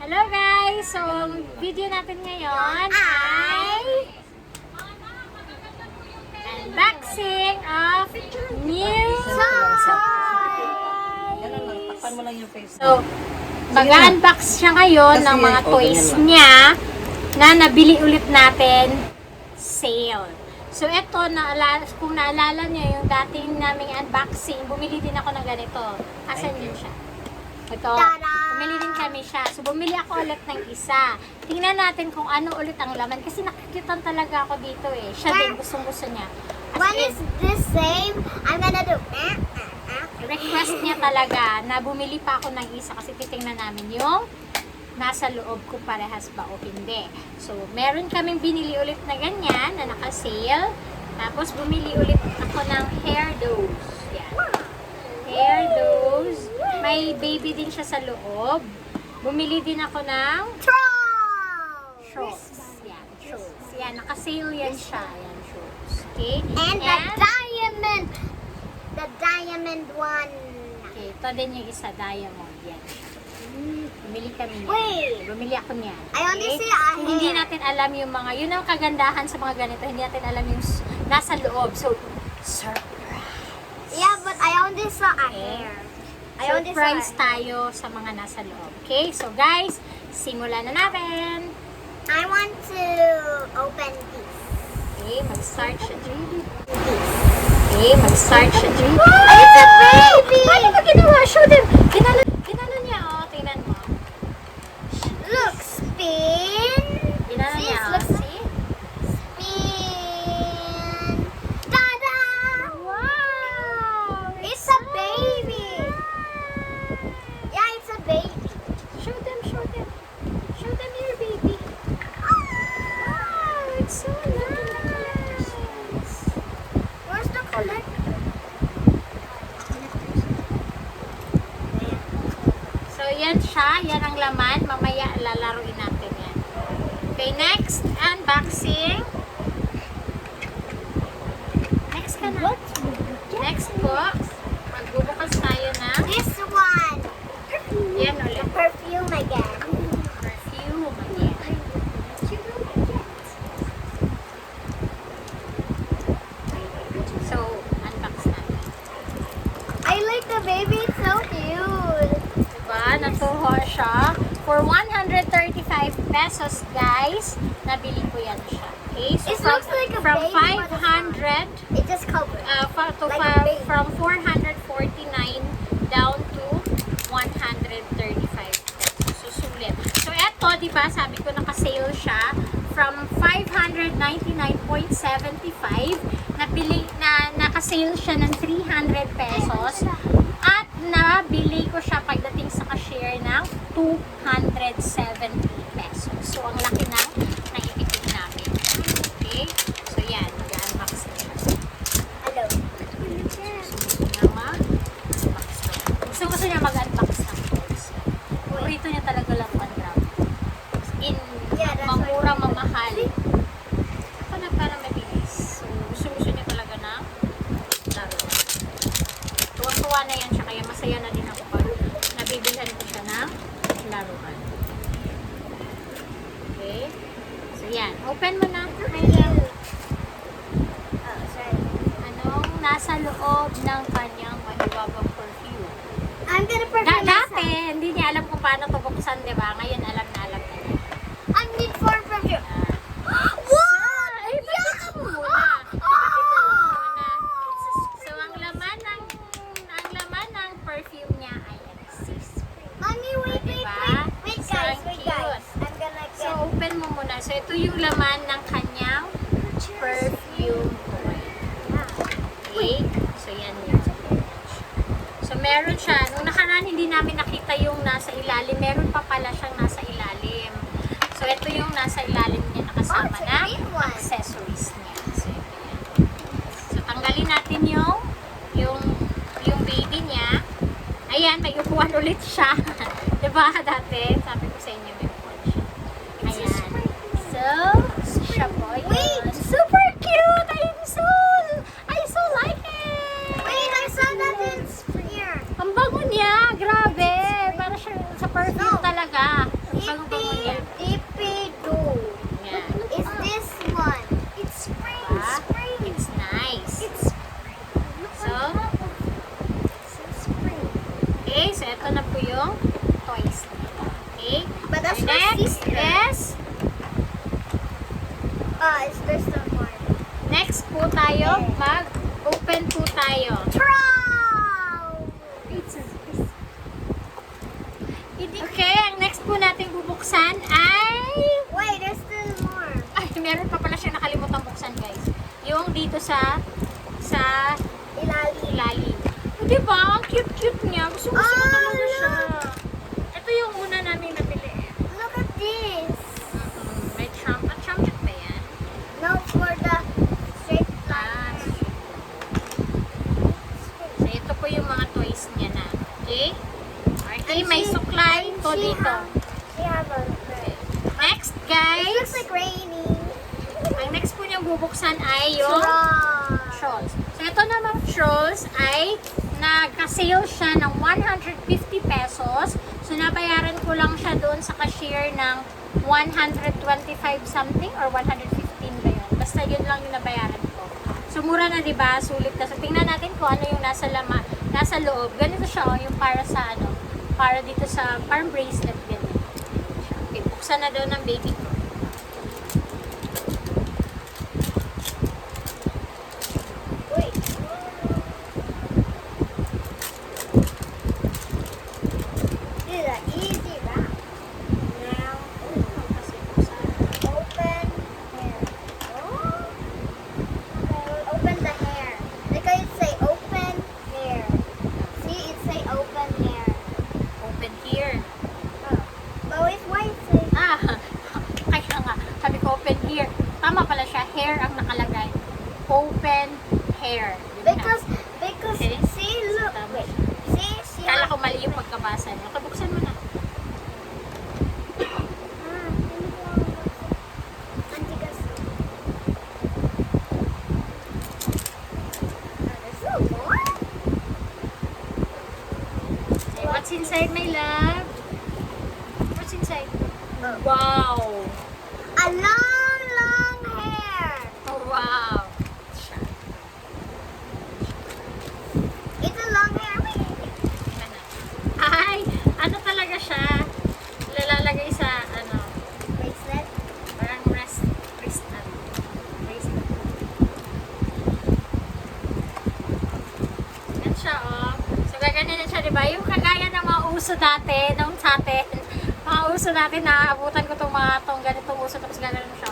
Hello guys! So, video natin ngayon ay unboxing of new toys! Takpan mo lang yung face. So, mag-unbox siya ngayon ng mga toys niya na nabili ulit natin sale. So, ito, kung naalala niyo yung dating naming unboxing, bumili din ako ng ganito. Asan yun siya? Ito, bumili din kami siya. So, bumili ako ulit ng isa. Tingnan natin kung ano ulit ang laman. Kasi nakikitan talaga ako dito eh. Siya din, gustong-gusto niya. When it's the same, I'm gonna do Request niya talaga na bumili pa ako ng isa kasi titingnan namin yung nasa loob kung parehas ba o hindi. So, meron kaming binili ulit na ganyan na naka-sale. Tapos, bumili ulit ako ng hair dose. Yan. Hair dose. May baby din siya sa loob. Bumili din ako ng shorts. Yan, shorts. Yan, naka-sale yan siya. Yan, shorts. Okay? And the diamond one. Okay, ito din yung isa, diamond. Yan. Bumili kami niyan. Wait. Bumili ako niyan. I only see a hair. Hindi natin alam yung mga, yun ang kagandahan sa mga ganito, hindi natin alam yung nasa loob. So, surprise! Yeah, but I only saw a hair. I only saw Surprise tayo sa mga nasa loob. Okay, so guys, simulan na natin. I want to open this. Okay, mag-start siya dyan. Okay, mag-start siya dyan. It's a baby! Paano ba ginawa? Show them! Ginano niya, oh. Tingnan mo. Look, spin. Ginano See, niya, it oh. looks See? Spin. Ta-da! Wow! It's a baby. Yeah, it's a baby. Show them, show them. Show them your baby. Wow, it's so nice. Where's the color? So, yan siya. Yan ang laman. Mamaya lalaruin natin yan. Okay, next, unboxing. Next ka na. Next po, magbubukas tayo ng This one. yan ulit. Perfume again. Perfume again. So, unbox natin. I like the baby. It's so cute. Diba? Natuho siya. For 135 pesos, guys, nabili ko yan siya. Okay? So, It looks like a from baby, but it's 500 It just covered. Like a baby. from 449 down to 135 pesos. So, sulit. So, eto, diba, sabi ko naka-sale siya from 599.75 naka-sale siya ng 300 pesos at nabili ko siya pagdating sa cashier ng 270 pesos. So, ang laki ng naipipili namin. Okay? So, yan. Mag-unbox na siya. Hello. Gusto niya mag-unbox ng toys. Paborito niya talaga lang mag-grab. In Yeah, that's mamura, mamahal. Ako na parang mabilis. So, gusto niya talaga ng laro. Tuwa-tuwa na yan siya, kaya masaya na din ako pag nabibilhan ko siya ng laruan. Okay? So, yan. Open mo na. Oh, sorry. Anong nasa loob ng kanyang mahiwagang perfume? I'm gonna perfume Dati, myself. hindi niya alam kung paano ito buksan, di ba? Ngayon, alam na niya. I need for perfume. Ah. What? Ay, pakita mo muna. Pakita mo muna. So, ang laman ng perfume niya ay Mommy, wait, wait, Diba? wait. Wait, So, guys, ang wait, cute. guys. I'm gonna So, get... open mo muna. So, ito yung laman ng kanyang perfume toy. Okay? So, yan yun. So, meron siya. Nung nakaraan, hindi namin nakita yung nasa ilalim. Meron pa pala siyang nasa ilalim. So, ito yung nasa ilalim niya nakasama Oh, it's a na green one. accessories niya. So, ito yan. So, tanggalin natin yung baby niya. Ayan, may upuan ulit siya. Diba dati? Sabi ko sa inyo, may upuan siya. Ayan. So, siya po yun. Wait! Super cute! I so like it! Wait, I saw that it's here. Ang bango niya! Grabe! Para siya sa perfume No. talaga. It yung toys nito. Okay? But that's for Next sister. is, There's no more. next po tayo, mag-open po tayo. Troll! Okay, ang next po natin bubuksan ay... Wait, there's still more. Ay, meron pa pala siya nakalimutan buksan, guys. Yung dito sa Ilalim. ilalim. O, diba? Ang cute-cute niya. Gusto ko talaga siya. look. Ito yung una namin nabili. Look at this. May trump. At trump ba yan? No, for the straight Ah, line. so, ito po yung mga toys niya na. Okay? Okay, may suklay po dito. She have a Next, It guys. looks like raining. Ang next po niyang bubuksan ay yung trolls. So, ito namang trolls ay nagka-sale siya ng 150 pesos. So, nabayaran ko lang siya doon sa cashier ng 125 something or 115 ba yun. Basta yun lang yung nabayaran ko. So, mura na, diba? Sulit na. So, tingnan natin kung ano yung nasa loob. Ganito siya, oh, yung para sa para dito sa farm bracelet. Ganito. Okay, buksan na daw ng baby ko. Wait. This is an easy wrap. Now, Kasi buksan. open hair. Oh. Okay, we'll open the hair. Because it say open hair. See, it say open hair. Open here. Oh. But wait, why it say? Ah, kaya nga. Sabi ko open here. Tama pala siya. Hair ang nakalagay. Open hair. Yun na. Because Okay. see, look, Tama wait. siya. See, she Kala has- ko mali yung pagkabasa niya. Okay, buksan mo na. Antigas. There's no more? Okay, what's inside, my love? What's inside? Oh. Wow! A long, long hair. Oh, wow! Siya. It's a long hair. Tingnan natin. Ay! Ano talaga siya? Lalagay sa, Bracelet. parang bracelet. Yan siya, oh. So, gaganin siya, di ba? Yung kagaya ng mga uso dati, nung sa atin, mga uso dati, naaabutan ko tong ganitong uso, tapos gaganin mo siya.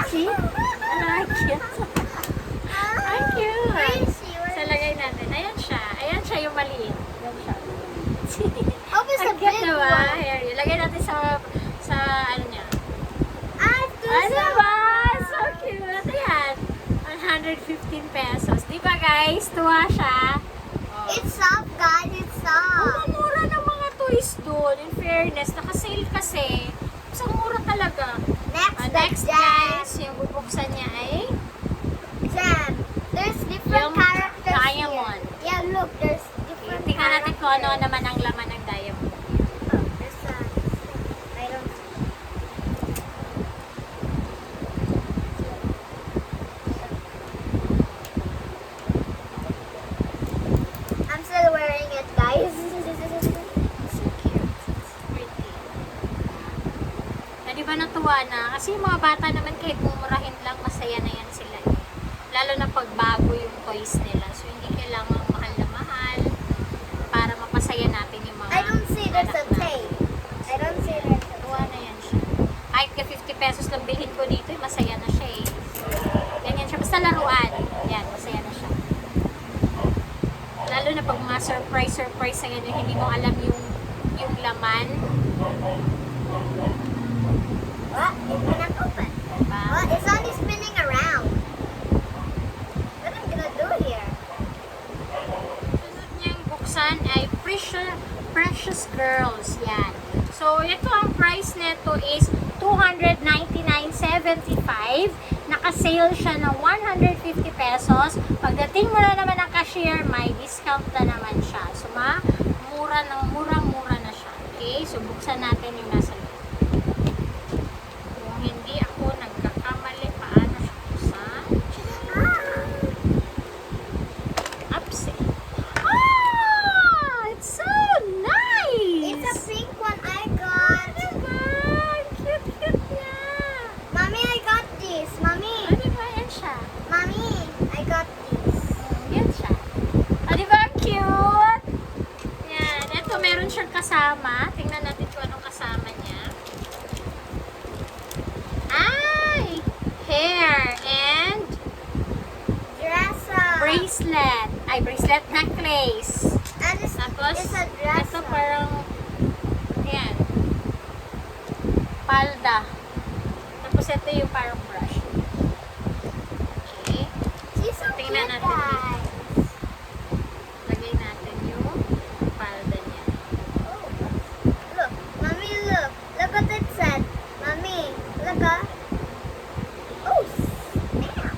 See? Ay, cute. Ay, cute. So, lagay natin. Ayan siya. Ayan siya yung maliit. Ayan siya. Oh, it's a Ang cute big diba? one. Here, ilagay natin sa ano niya. Do Ano some ba? more. So cute. Ayan. 115 pesos. Di ba guys? Tuwa siya. Oh. It's soft, guys. It's soft. Mura ng mga toys doon. In fairness, naka-sale kasi. Isang mura talaga. Next, Next the guys, yung bubuksan niya ay jam. There's different Yung characters diamond. here. Yeah, look. There's different tingnan natin kung ano characters. naman ang laman ng diamond. Oh, there's I don't. I'm still wearing it, guys. So cute. Pretty. Na di ba natuwa na? Kasi yung mga bata naman kahit mumurahin lang, masaya na yan sila. Eh. Lalo na pag bago yung toys nila. So hindi kailangan mahal na mahal para mapasaya natin yung mga I don't see there's a anak natin. tape. I don't see there's a Natuwa na yan siya. Kahit ka 50 pesos lang bilhin ko dito, eh, masaya na siya eh. Ganyan siya. Basta laruan. Yan, masaya na siya. Lalo na pag mga surprise na ganyan, hindi mo alam yung laman. What? It cannot open. Diba? What? It's only spinning around. What am I gonna do here? Sunod niyang buksan ay Precious Girls. Yan. So, ito ang price nito is 299.75. Naka-sale siya ng 150 pesos. Pagdating mo na naman ng cashier, may discount na naman siya. So, murang-mura na siya. Okay? So, buksan natin yung nasa loob. Kung hindi ako nagkakamali, paano siya buksan? Upset. Ah! It's so bracelet. Ay, bracelet necklace. And it's, Tapos, it's a dress. ito parang, ayan, palda. Tapos, ito yung parang brush. Okay. She's so Tingnan cute, natin dito. guys. Lagay natin yung palda niya. Oh, look, mommy, look. Look what it said. Mommy, look ah. Oh, snap.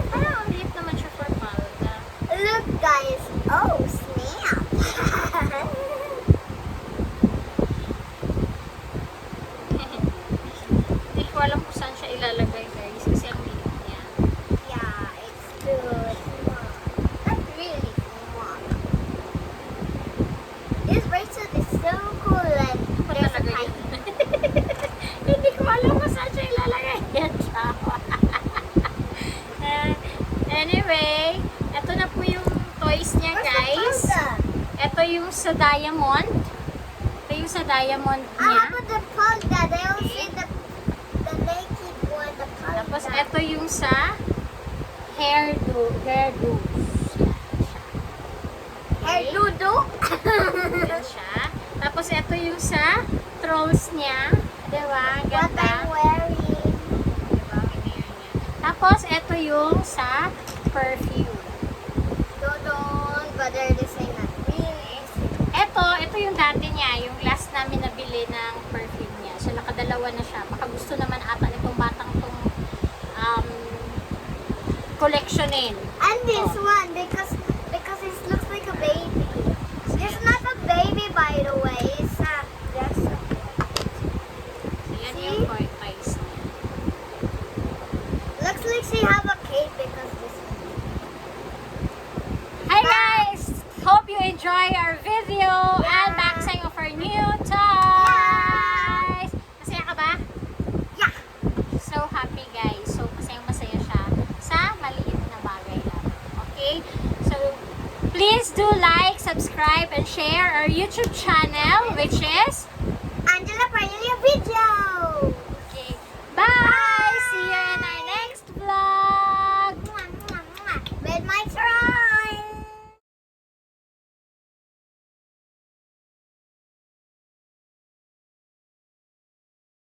Parang ang liit naman siya for palda. Look, guys. Oh, snap. Hindi ko alam kung saan siya ilalagay, guys. Kasi ang liit niya. Yeah, it's good. Small. That's really small. This bracelet is so cool and Pa there's a talaga tiny. yun. Hindi ko alam kung saan siya ilalagay. Yan siya. Anyway, ito na po yung toys niya, Where's the guys. panda? Ito yung sa diamond. Ito yung sa diamond Ah, niya. but the panda, they don't see the naked one, the panda. Tapos ito yung sa hairdo. Hairdo. Hair doodoo. Yan siya. Tapos ito yung sa trolls niya. Diba? Ang What ganda. I'm wearing. Diba? Ang hair niya. Tapos ito yung sa perfume. Don't bother to say that. Really? Ito yung dati niya, yung last namin nabili ng perfume niya. So, nakadalawa na siya. Baka gusto naman ata nitong batang tong collectionin. And this one, because it looks like a baby. It's not a baby, by the way. It's a dress. So, yan yung toys niya. Looks like she have a cape because this one. Hi guys! Hope you enjoy our video unboxing of our new toys! Masaya ka ba? Yeah. So happy guys. So masaya siya sa maliit na bagay lang. Okay? So please do like, subscribe, and share our YouTube channel which is Angela Prayer